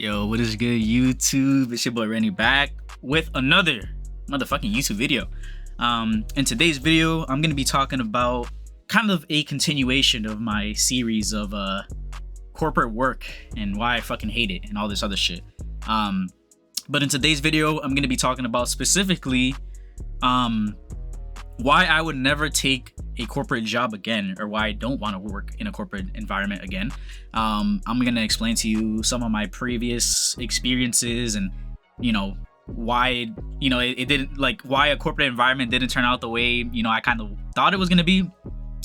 Yo, what is good, YouTube? It's your boy Randy back with another motherfucking YouTube video. In today's video, I'm gonna be talking about kind of a continuation of my series of corporate work and why I fucking hate it and all this other shit. But in today's video, I'm gonna be talking about specifically why I would never take a corporate job again, or why I don't want to work in a corporate environment again. I'm gonna explain to you some of my previous experiences and why it didn't, like, why a corporate environment didn't turn out the way I kind of thought it was gonna be.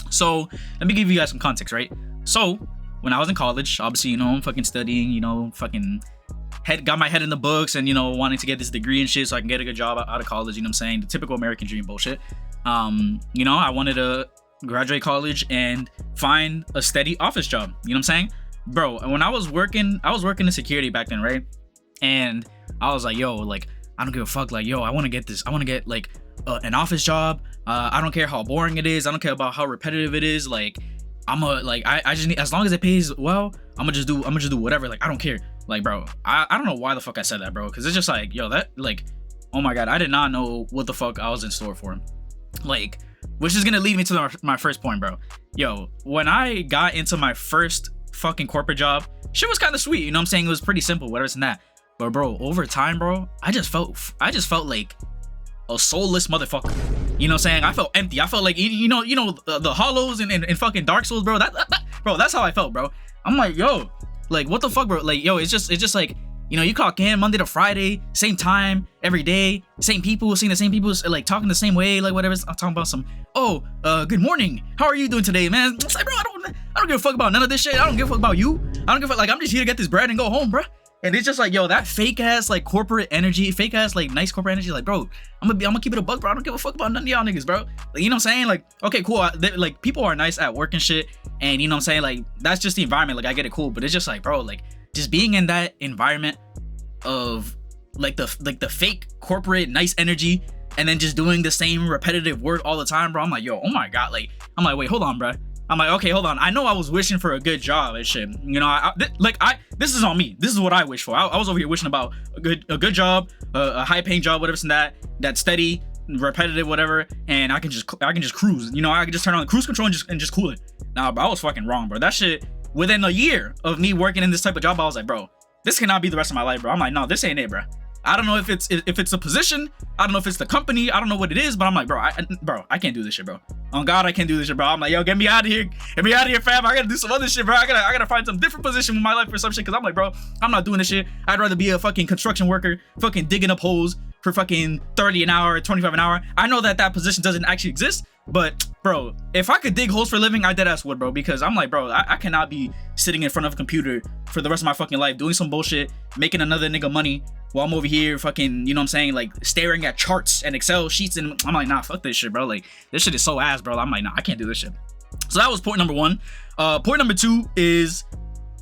So let me give you guys some context, right? So when I was in college, obviously I'm fucking studying, got my head in the books and wanting to get this degree and shit so I can get a good job out of college. I'm saying, the typical American dream bullshit. I wanted to graduate college and find a steady office job. You know what I'm saying? Bro, when I was working in security back then, right? And I was like, yo, like, I don't give a fuck. Like, yo, I want to get this. I want to get like an office job. I don't care how boring it is. I don't care about how repetitive it is. Like, I just need, as long as it pays well, I'm gonna just do whatever. Like, I don't care. Like, bro, I don't know why the fuck I said that, bro. Cause it's just like, yo, that, like, oh my God, I did not know what the fuck I was in store for. Like, which is gonna lead me to my first point, bro. Yo, when I got into my first fucking corporate job, shit was kind of sweet. You know what I'm saying? It was pretty simple, whatever it's that. But bro, over time, bro, I just felt like a soulless motherfucker. You know what I'm saying? I felt empty. I felt like the hollows and fucking Dark Souls, bro. Bro, that's how I felt, bro. I'm like, yo, like, what the fuck, bro? Like, yo, it's just like, you clock in Monday to Friday, same time, every day, same people, seeing the same people, like, talking the same way, like, whatever. I'm talking about some, good morning. How are you doing today, man? It's like, bro, I don't give a fuck about none of this shit. I don't give a fuck about you. I don't give a fuck. Like, I'm just here to get this bread and go home, bro. And it's just like, yo, that fake ass, like, corporate energy, fake ass, like, nice corporate energy. Like, bro, I'm gonna keep it a buck, bro. I don't give a fuck about none of y'all niggas, bro. Like, you know what I'm saying? Like, okay, cool. Like, people are nice at work and shit. And you know what I'm saying? Like, that's just the environment. Like, I get it, cool. But it's just like, bro, like, just being in that environment of like the fake corporate nice energy and then just doing the same repetitive work all the time, bro. I'm like, yo, oh my God. Like, I'm like, wait, hold on, bro. I'm like, okay, hold on. I know I was wishing for a good job and shit. This is on me. This is what I wish for. I was over here wishing about a good job, a high paying job, whatever, and that's steady, repetitive, whatever, and I can just cruise. I can just turn on the cruise control and just cool it. Nah, bro, I was fucking wrong, bro. That shit, within a year of me working in this type of job, I was like, bro, this cannot be the rest of my life, bro. I'm like, no, this ain't it, bro. I don't know if it's a position. I don't know if it's the company. I don't know what it is, but I'm like, bro, I can't do this shit, bro. On God, I can't do this shit, bro. I'm like, yo, get me out of here. Get me out of here, fam. I gotta do some other shit, bro. I gotta find some different position in my life for some shit. Cause I'm like, bro, I'm not doing this shit. I'd rather be a fucking construction worker, fucking digging up holes for fucking 30 an hour, 25 an hour. I know that position doesn't actually exist, but bro, if I could dig holes for a living, I deadass would, bro. Because I'm like, bro, I cannot be sitting in front of a computer for the rest of my fucking life doing some bullshit, making another nigga money while I'm over here fucking, like, staring at charts and Excel sheets. And I'm like, nah, fuck this shit, bro. Like, this shit is so ass, bro. I'm like, nah, I can't do this shit. So that was point number one. Point number two is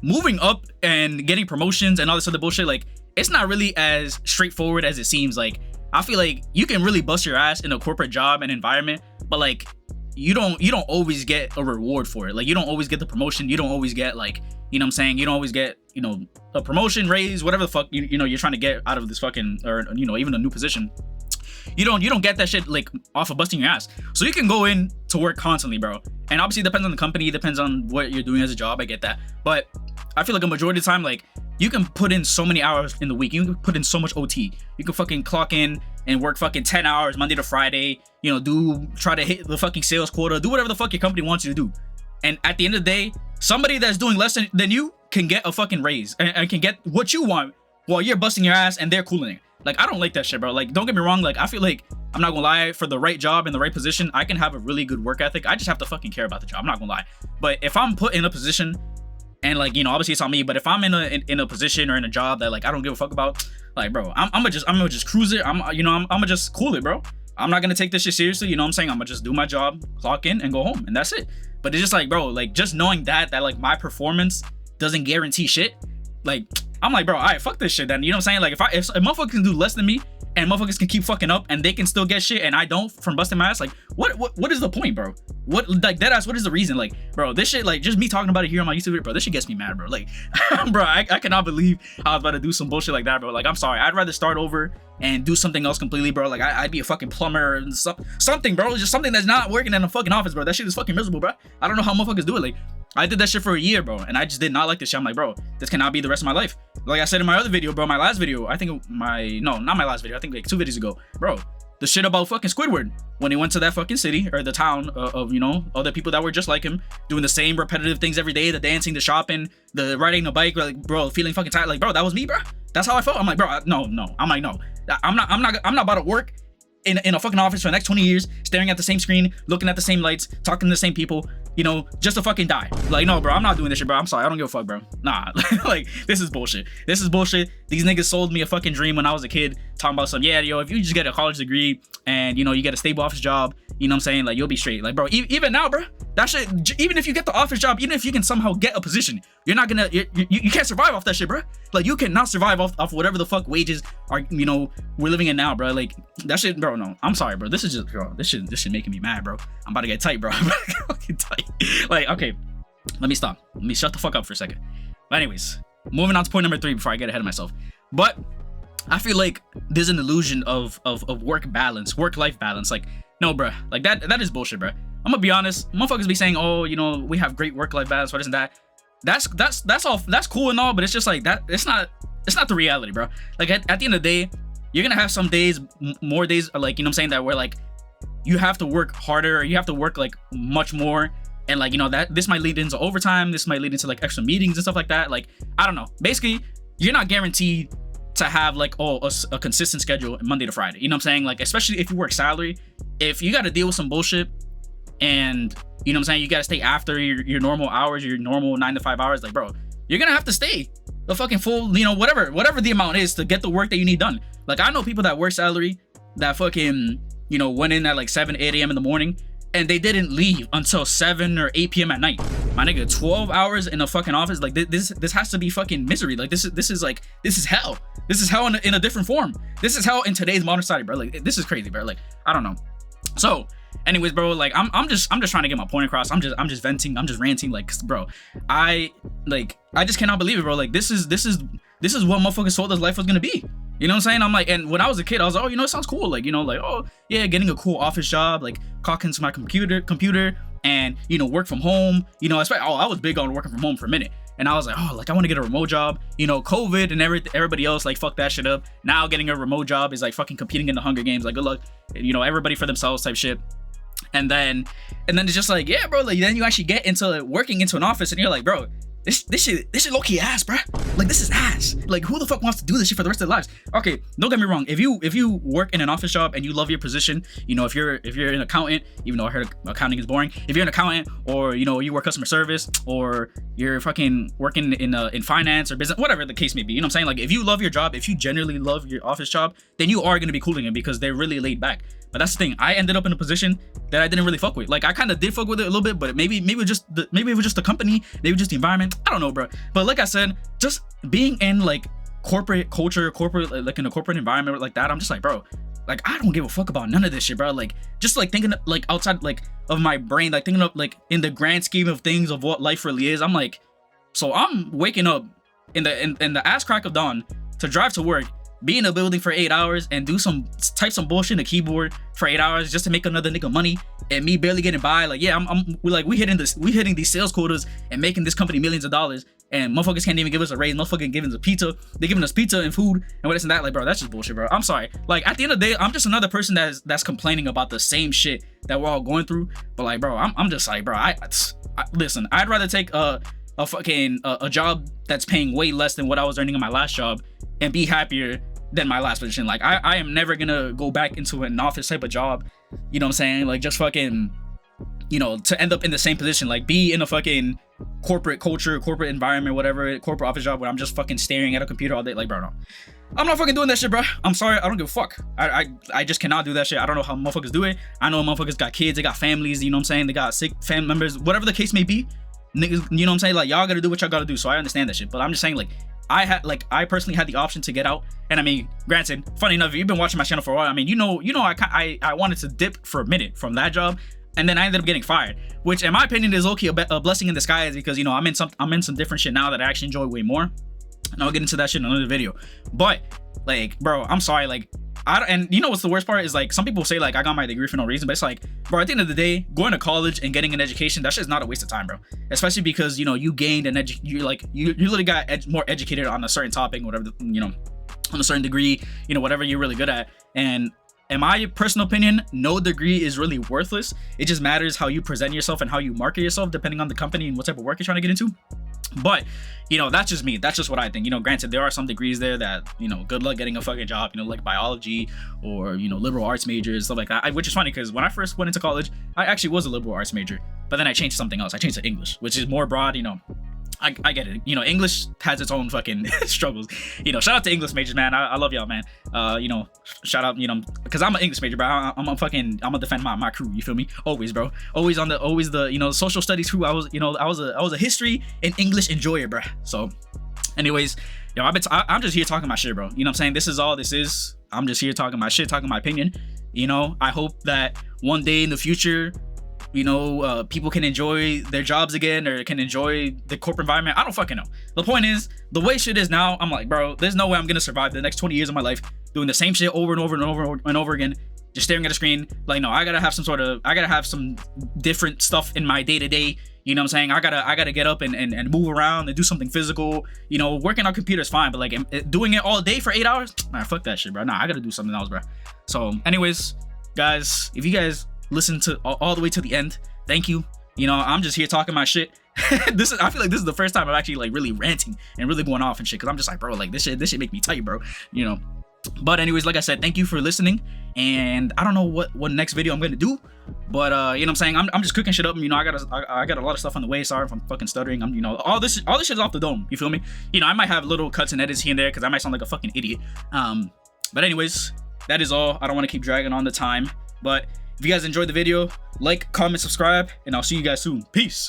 moving up and getting promotions and all this other bullshit. Like, it's not really as straightforward as it seems. Like, I feel like you can really bust your ass in a corporate job and environment, but like, you don't always get a reward for it. Like, you don't always get the promotion. You don't always get, like, you know what I'm saying? You don't always get, a promotion, raise, whatever the fuck you're trying to get out of this fucking, or even a new position. You don't get that shit, like, off of busting your ass. So you can go in to work constantly, bro. And obviously it depends on the company, it depends on what you're doing as a job. I get that. But I feel like a majority of the time, like, you can put in so many hours in the week. You can put in so much OT. You can fucking clock in and work fucking 10 hours Monday to Friday, try to hit the fucking sales quota, do whatever the fuck your company wants you to do. And at the end of the day, somebody that's doing less than you can get a fucking raise and can get what you want while you're busting your ass and they're cooling it. Like, I don't like that shit, bro. Like, don't get me wrong. Like, I feel like, I'm not gonna lie, for the right job in the right position, I can have a really good work ethic. I just have to fucking care about the job. I'm not gonna lie. But if I'm put in a position and, like, obviously it's on me, but if I'm in a position or in a job that, like, I don't give a fuck about, like, bro, I'm gonna just cruise it. I'm gonna just cool it, bro. I'm not gonna take this shit seriously. You know what I'm saying? I'm gonna just do my job, clock in, and go home, and that's it. But it's just like, bro, like, just knowing that like, my performance doesn't guarantee shit. Like, I'm like, bro, all right, fuck this shit then. You know what I'm saying? Like, if motherfuckers can do less than me and motherfuckers can keep fucking up and they can still get shit and I don't from busting my ass, like, what is the point, bro? What, like, dead ass, what is the reason? Like, bro, this shit, like, just me talking about it here on my YouTube video, bro, this shit gets me mad, bro. Like, bro, I cannot believe I was about to do some bullshit like that, bro. Like, I'm sorry. I'd rather start over and do something else completely, bro. Like, I'd be a fucking plumber or something, bro. Just something that's not working in a fucking office, bro. That shit is fucking miserable, bro. I don't know how motherfuckers do it. Like, I did that shit for a year, bro, and I just did not like this shit. I'm like, bro, this cannot be the rest of my life. Like I said in my other video, bro, my last video, I think not my last video, I think like 2 videos ago, bro, the shit about fucking Squidward when he went to that fucking city or the town of, you know, other people that were just like him, doing the same repetitive things every day, the dancing, the shopping, the riding the bike, like, bro, feeling fucking tired. Like, bro, that was me, bro. That's how I felt. I'm like, bro, no. I'm like, no, I'm not about to work in a fucking office for the next 20 years, staring at the same screen, looking at the same lights, talking to the same people, you know, just to fucking die. Like, no, bro, I'm not doing this shit, bro. I'm sorry, I don't give a fuck, bro. Nah, like, this is bullshit. This is bullshit. These niggas sold me a fucking dream when I was a kid, talking about some, yeah, yo, if you just get a college degree and, you know, you get a stable office job, you know what I'm saying, like, you'll be straight. Like, bro, even now, bro, that shit, even if you get the office job, even if you can somehow get a position, you're not gonna, you can't survive off that shit, bro. Like, you cannot survive off whatever the fuck wages are, you know, we're living in now, bro. Like, that shit, bro, no, I'm sorry, bro. This is just, bro, this shit making me mad, bro. I'm about to get tight, bro. I'm about to get fucking tight. Like, okay, let me stop. Let me shut the fuck up for a second. But anyways, moving on to point number 3 before I get ahead of myself. But I feel like there's an illusion of work balance, work-life balance. Like, no, bro, like that is bullshit, bro. I'm gonna be honest, motherfuckers be saying, oh, you know, we have great work-life balance, what isn't that? That's all, that's cool and all, but it's just like that, it's not the reality, bro. Like, at the end of the day, you're gonna have some days, more days, like, you know what I'm saying, that where, like, you have to work harder, or you have to work, like, much more, and, like, you know, that this might lead into overtime, this might lead into, like, extra meetings and stuff like that. Like, I don't know, basically, you're not guaranteed to have, like, a consistent schedule Monday to Friday, you know what I'm saying? Like, especially if you work salary, if you got to deal with some bullshit and, you know what I'm saying, you got to stay after your normal hours, your normal 9 to 5 hours, like, bro, you're gonna have to stay the fucking full, you know, whatever the amount is to get the work that you need done. Like, I know people that work salary that fucking, you know, went in at like 7, 8 a.m. in the morning and they didn't leave until 7 or 8 p.m. at night. My nigga, 12 hours in a fucking office, like, this has to be fucking misery. Like, this is hell. This is hell in a different form. This is hell in today's modern society, bro. Like, this is crazy, bro. Like, I don't know. So, anyways, bro, like, I'm just trying to get my point across. I'm just venting. I'm just ranting. Like, bro, I just cannot believe it, bro. Like, this is what motherfuckers told us life was gonna be. You know what I'm saying? I'm like, and when I was a kid, I was like, oh, you know, it sounds cool. Like, you know, like, oh yeah, getting a cool office job, like, clock into my computer, and, you know, work from home. You know, I was big on working from home for a minute. And I was like, oh, like, I want to get a remote job. You know, COVID and everybody else, like, fuck that shit up. Now getting a remote job is like fucking competing in the Hunger Games. Like, good luck. You know, everybody for themselves type shit. And then it's just like, yeah, bro, like, then you actually get into, like, working into an office and you're like, bro, this shit low-key ass, bro. Like, this is ass. Like, who the fuck wants to do this shit for the rest of their lives? Okay, don't get me wrong. If you work in an office job and you love your position, you know, if you're an accountant, even though I heard accounting is boring, if you're an accountant, or, you know, you work customer service, or you're fucking working in finance or business, whatever the case may be, you know what I'm saying? Like, if you love your job, if you genuinely love your office job, then you are gonna be cooling it because they're really laid back. But that's the thing. I ended up in a position that I didn't really fuck with. Like, I kind of did fuck with it a little bit, but maybe it was just the company, maybe just the environment. I don't know, bro. But like I said, just being in, like, corporate culture, like in a corporate environment like that, I'm just like, bro, like, I don't give a fuck about none of this shit, bro. Like, just, like, thinking, like, outside, like, of my brain, like, thinking of, like, in the grand scheme of things of what life really is. I'm like, so I'm waking up in the ass crack of dawn to drive to work, be in a building for 8 hours and type some bullshit in the keyboard for 8 hours just to make another nigga money, and me barely getting by. Like, yeah, we hitting these sales quotas and making this company millions of dollars, and motherfuckers can't even give us a raise. Motherfucking giving us pizza. They're giving us pizza and food and what this and that. Like, bro, that's just bullshit, bro. I'm sorry. Like, at the end of the day, I'm just another person that's complaining about the same shit that we're all going through. But, like, bro, I'm just like, bro, I listen, I'd rather take a job that's paying way less than what I was earning in my last job and be happier than my last position. Like, I am never gonna go back into an office type of job, you know what I'm saying? Like, just fucking, you know, to end up in the same position, like, be in a fucking corporate culture, corporate environment, whatever, corporate office job where I'm just fucking staring at a computer all day. Like, bro, no, I'm not fucking doing that shit, bro. I'm sorry, I don't give a fuck. I just cannot do that shit. I don't know how motherfuckers do it. I know motherfuckers got kids, they got families, you know what I'm saying? They got sick family members, whatever the case may be. niggas, you know what I'm saying? Like, y'all gotta do what y'all gotta do. So I understand that shit. But I'm just saying, like, I personally had the option to get out. And I mean, granted, funny enough, if you've been watching my channel for a while, I mean, I wanted to dip for a minute from that job, and then I ended up getting fired, which in my opinion is okay, a blessing in disguise, because, you know, I'm in some different shit now that I actually enjoy way more. And I'll get into that shit in another video. But like, bro, I'm sorry, like, and you know what's the worst part is, like, some people say like I got my degree for no reason, but it's like, bro, at the end of the day, going to college and getting an education, that shit's not a waste of time, bro. Especially because, you know, you gained you literally got more educated on a certain topic, whatever, you know, on a certain degree, you know, whatever you're really good at. And in my personal opinion, no degree is really worthless. It just matters how you present yourself and how you market yourself, depending on the company and what type of work you're trying to get into. But, you know, that's just me. That's just what I think. You know, granted, there are some degrees there that, you know, good luck getting a fucking job, you know, like biology or, you know, liberal arts majors, stuff like that. Which is funny because when I first went into college, I actually was a liberal arts major, but then I changed something else. I changed to English, which is more broad, you know. I get it. You know, English has its own fucking struggles. You know, shout out to English majors, man. I love y'all, man. You know, shout out, you know, because I'm an English major, bro. I'm gonna defend my crew. You feel me? Always, bro. Always the you know, social studies crew. I was a history and English enjoyer, bro. So, anyways, yo, I'm just here talking my shit, bro. You know what I'm saying? This is all this is. I'm just here talking my shit, talking my opinion. You know, I hope that one day in the future, you know, people can enjoy their jobs again, or can enjoy the corporate environment. I don't fucking know. The point is, the way shit is now, I'm like, bro, there's no way I'm gonna survive the next 20 years of my life doing the same shit over and over and over and over again, just staring at a screen. Like, no, I gotta have some different stuff in my day-to-day. You know what I'm saying? I gotta get up and move around and do something physical. You know, working on computer is fine, but like doing it all day for 8 hours, nah, fuck that shit, bro. Nah, I gotta do something else, bro. So, anyways, guys, if you guys listen to all the way to the end, thank you. You know, I'm just here talking my shit. I feel like this is the first time I'm actually like really ranting and really going off and shit, because I'm just like, bro, like this shit make me tight, bro. You know. But anyways, like I said, thank you for listening. And I don't know what next video I'm gonna do, but you know what I'm saying, I'm just cooking shit up. You know, I got a lot of stuff on the way. Sorry if I'm fucking stuttering. I'm, you know, all this shit is off the dome. You feel me? You know, I might have little cuts and edits here and there because I might sound like a fucking idiot. But anyways, that is all. I don't want to keep dragging on the time, but if you guys enjoyed the video, like, comment, subscribe, and I'll see you guys soon. Peace.